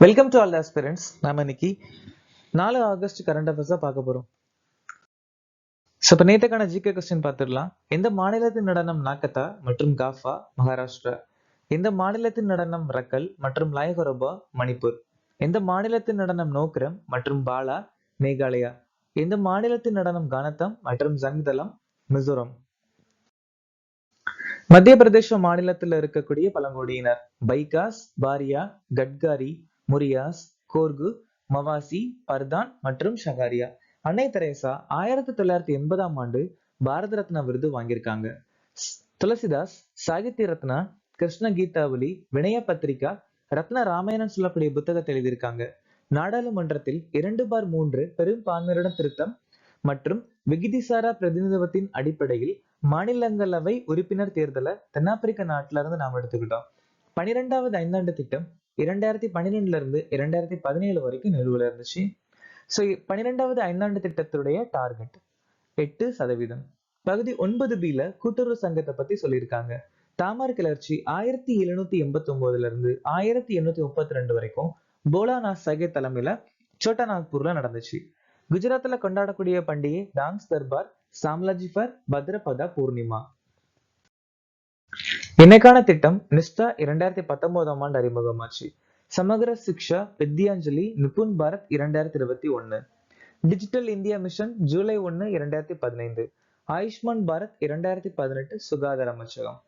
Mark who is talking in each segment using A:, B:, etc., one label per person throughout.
A: Welcome to all the aspirants. நாம இன்னைக்கு 4 August current அஃபேர்ஸா பார்க்க போறோம். இப்போ நேற்றுக்கான ஜிகே கொஸ்டின் பார்த்துடலாம். எந்த மாநிலத்தின் நடனம் நாக்கத்தா மற்றும் காஃபா மகாராஷ்டிரா? எந்த மாநிலத்தின் நடனம் ரக்கல் மற்றும் லாயகரோபா மணிப்பூர்? எந்த மாநிலத்தின் நடனம் நோக்ரம் மற்றும் பாலா மேகாலயா? எந்த மாநிலத்தின் நடனம் கானத்தம் மற்றும் ஜங்தலம் மிசோரம்? மத்திய பிரதேச மாநிலத்தில் இருக்கக்கூடிய பழங்குடியினர் பைகாஸ், பாரியா, கட்காரி, முரியாஸ், கோர்கு, மவாசி, பர்தான் மற்றும் ஷகாரியா. அன்னை தெரேசா 1980ஆம் ஆண்டு பாரத ரத்னா விருது வாங்கியிருக்காங்க. துளசிதாஸ் சாகித்ய ரத்னா, கிருஷ்ண கீதாவளி, வினய பத்திரிகா, ரத்ன ராமாயணம் சொல்லக்கூடிய புத்தகத்தை எழுதியிருக்காங்க. நாடாளுமன்றத்தில் 2/3 பெரும்பான்மையுடன் திருத்தம் மற்றும் விகிதிசாரா பிரதிநிதித்துவத்தின் அடிப்படையில் மாநிலங்களவை உறுப்பினர் தேர்தலை தென்னாப்பிரிக்க நாட்டில இருந்து நாம் எடுத்துக்கிட்டோம். 12வது ஐந்தாண்டு திட்டம் 2012 இருந்து 2017 வரைக்கும் நிலுவையில் இருந்துச்சு. ஸோ 12வது ஐந்தாண்டு திட்டத்துடைய டார்கெட் 8%. பகுதி 9B கூட்டுறவு சங்கத்தை பத்தி சொல்லியிருக்காங்க. தாமர் கிளர்ச்சி 1789 இருந்து 1832 வரைக்கும் போலாநாத் சகே தலைமையில சோட்டா நாக்பூர்ல நடந்துச்சு. குஜராத்ல கொண்டாடக்கூடிய பண்டிகை டான்ஸ் தர்பார், சாம்லாஜிஃபர், பத்ரபதா பூர்ணிமா. இன்னைக்கான திட்டம் நிஷ்டா 2019ஆம் ஆண்டு அறிமுகமாச்சு. Samagra Shiksha, Vidyanjali, Nipun Bharat 2021, digital India mission July 1, 2015, Ayushman Bharat 2018 சுகாதார அமைச்சகம்,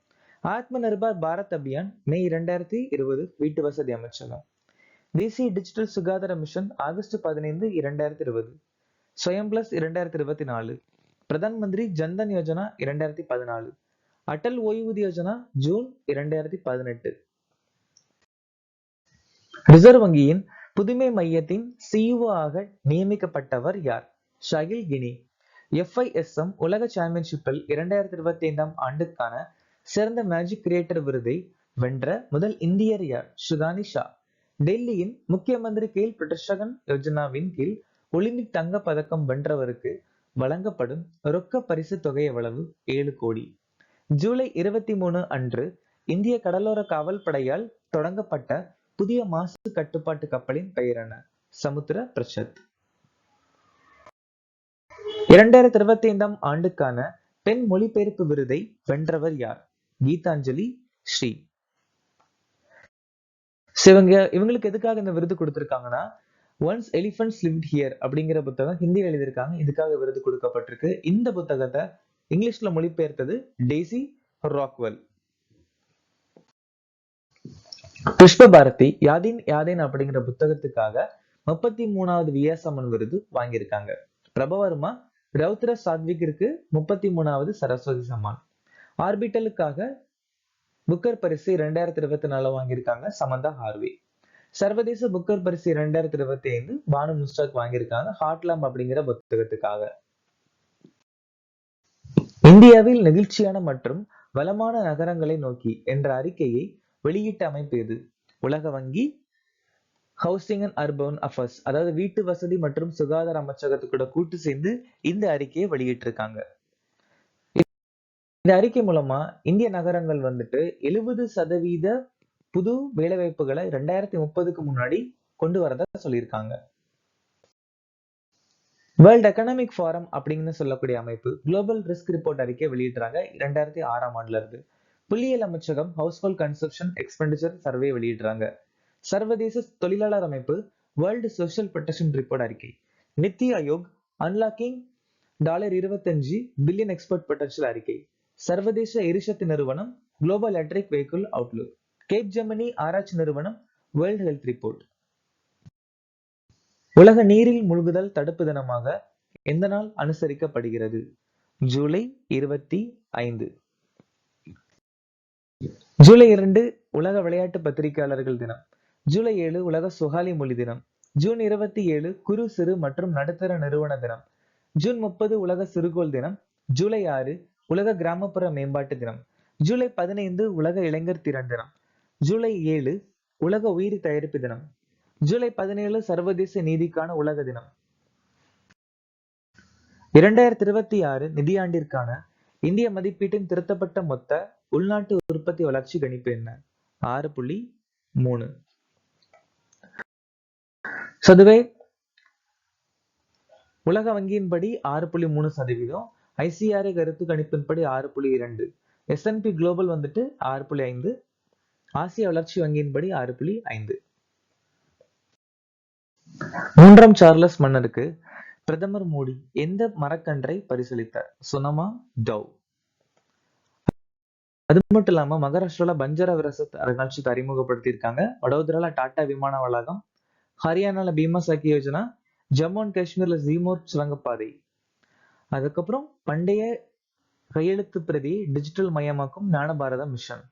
A: ஆத்ம நிர்பார் பாரத் அபியான் மே 2020 வீட்டு வசதி அமைச்சகம், தேசிய டிஜிட்டல் சுகாதார மிஷன் ஆகஸ்ட் 15, 2020, ஸ்வயம் பிளஸ் 2024, பிரதான் மந்திரி ஜன்தன் யோஜனா 2014, அடல் ஓய்வூதிய யோஜனா ஜூன் 2018. ரிசர்வ் வங்கியின் புதுமை மையத்தின் சிஇஓ ஆக நியமிக்கப்பட்டவர் யார்? ஷகில் கினி. FISM உலக சாம்பியன்ஷிப்பில் 2025ஆம் ஆண்டுக்கான சிறந்த மேஜிக் கிரியேட்டர் விருதை வென்ற முதல் இந்தியர் யார்? சுகானி ஷா. டெல்லியின் முக்கிய மந்திரி கீழ் பிரஷகன் யோஜனாவின் கீழ் ஒலிம்பிக் தங்க பதக்கம் வென்றவருக்கு வழங்கப்படும் ரொக்க பரிசு தொகை எவ்வளவு? 7 கோடி. ஜூலை 23 அன்று இந்திய கடலோர காவல் படையால் தொடங்கப்பட்ட புதிய மாசு கட்டுப்பாட்டு கப்பலின் பெயர் என்ன? சமுத்திர பிரசத். 2025ஆம் ஆண்டுக்கான பெண் மொழிபெயர்ப்பு விருதை வென்றவர் யார்? கீதாஞ்சலி ஸ்ரீ. இவங்களுக்கு எதுக்காக இந்த விருது கொடுத்திருக்காங்கன்னா, ஒன்ஸ் எலிஃபன்ட்ஸ் லிவ்ட் ஹியர் அப்படிங்கிற புத்தகம் ஹிந்தியில் எழுதியிருக்காங்க. இதுக்காக விருது கொடுக்கப்பட்டிருக்கு. இந்த புத்தகத்தை இங்கிலீஷ்ல மொழிபெயர்த்தது டெய்சி ராக்வெல். புஷ்ப பாரதி யாதின் யாதேன் அப்படிங்கிற புத்தகத்துக்காக 33வது வியாசமன் விருது வாங்கியிருக்காங்க. பிரபவர்மா ரவுத்ர சாத்விகிற்கு 33வது சரஸ்வதி சம்மான். ஆர்பிட்டலுக்காக புக்கர் பரிசு 2024 வாங்கியிருக்காங்க சமந்தா ஹார்வே. சர்வதேச புக்கர் பரிசு 2025 பானு முஸ்டாக் வாங்கியிருக்காங்க ஹாட்லாம் அப்படிங்கிற புத்தகத்துக்காக. இந்தியாவில் நெகிழ்ச்சியான மற்றும் வளமான நகரங்களை நோக்கி என்ற அறிக்கையை வெளியிட்ட அமைப்பு எது? உலக வங்கி, ஹவுசிங் அண்ட் அர்பன் அஃபேர்ஸ், அதாவது வீட்டு வசதி மற்றும் சுகாதார அமைச்சகத்துக்கூட கூட்டு சேர்ந்து இந்த அறிக்கையை வெளியிட்டிருக்காங்க. இந்த அறிக்கை மூலமா இந்திய நகரங்கள் 70% புது வேலைவாய்ப்புகளை 2030க்கு முன்னாடி கொண்டு வரதா சொல்லியிருக்காங்க. வேர்ல்ட் எக்கனாமிக் ஃபாரம் அப்படின்னு சொல்லக்கூடிய அமைப்பு குளோபல் ரிஸ்க் ரிப்போர்ட் அறிக்கை வெளியிடுறாங்க 2006ஆம் ஆண்டுல இருந்து. புள்ளியியல் அமைச்சகம் ஹவுஸ்ஹோல்ட் கன்சப்ஷன் எக்ஸ்பெண்டிச்சர் சர்வே வெளியிடுறாங்க. சர்வதேச தொழிலாளர் அமைப்பு வேர்ல்டு சோஷியல் ப்ரொடெக்ஷன் ரிப்போர்ட் அறிக்கை. Niti Aayog unlocking $25 billion export potential அறிக்கை. சர்வதேச எரிசக்தி நிறுவனம் global electric vehicle outlook. Capgemini ஆராய்ச்சி நிறுவனம் வேர்ல்ட் ஹெல்த் ரிப்போர்ட். உலக நீரில் மூழ்குதல் தடுப்பு தினமாக எந்த நாள் அனுசரிக்கப்படுகிறது? ஜூலை 25. ஜூலை 2 உலக விளையாட்டு பத்திரிகையாளர்கள் தினம். ஜூலை 7 உலக சுகாலி மொழி தினம். ஜூன் 27 குறு சிறு மற்றும் நடுத்தர நிறுவன தினம். ஜூன் 30 உலக சிறுகோள் தினம். ஜூலை 6 உலக கிராமப்புற மேம்பாட்டு தினம். ஜூலை 15 உலக இளைஞர் திறன் தினம். ஜூலை 7 உலக உயிரி தயாரிப்பு தினம். ஜூலை 17 சர்வதேச நீதிக்கான உலக தினம். 2026 நிதியாண்டிற்கான இந்திய மதிப்பீட்டின் திருத்தப்பட்ட மொத்த உள்நாட்டு உற்பத்தி வளர்ச்சி கணிப்பு என்ன? 6.3. அதுவே உலக வங்கியின்படி 6.3%, ஐசிஆர்ஏ கருத்து கணிப்பின்படி 6.2, S&P குளோபல் வந்துட்டு 6.5, ஆசிய வளர்ச்சி வங்கியின்படி 6.5. 3ஆம் சார்லஸ் மன்னருக்கு பிரதமர் மோடி எந்த மரக்கன்றை பரிசளித்தார்? சொனமா, டவ். அது மட்டும் இல்லாம மகாராஷ்டிரால பஞ்சர விரசத் அருங்காட்சியகத்தை அறிமுகப்படுத்தியிருக்காங்க. வடோதரால டாடா விமான வளாகம், ஹரியானால பீமா சக்கி யோஜனா, ஜம்மு அண்ட் காஷ்மீர்ல ஜீமோர் சுரங்கப்பாதை. அதுக்கப்புறம் பண்டைய கையெழுத்து பிரதி டிஜிட்டல் மயமாக்கும் ஞான பாரத மிஷன்.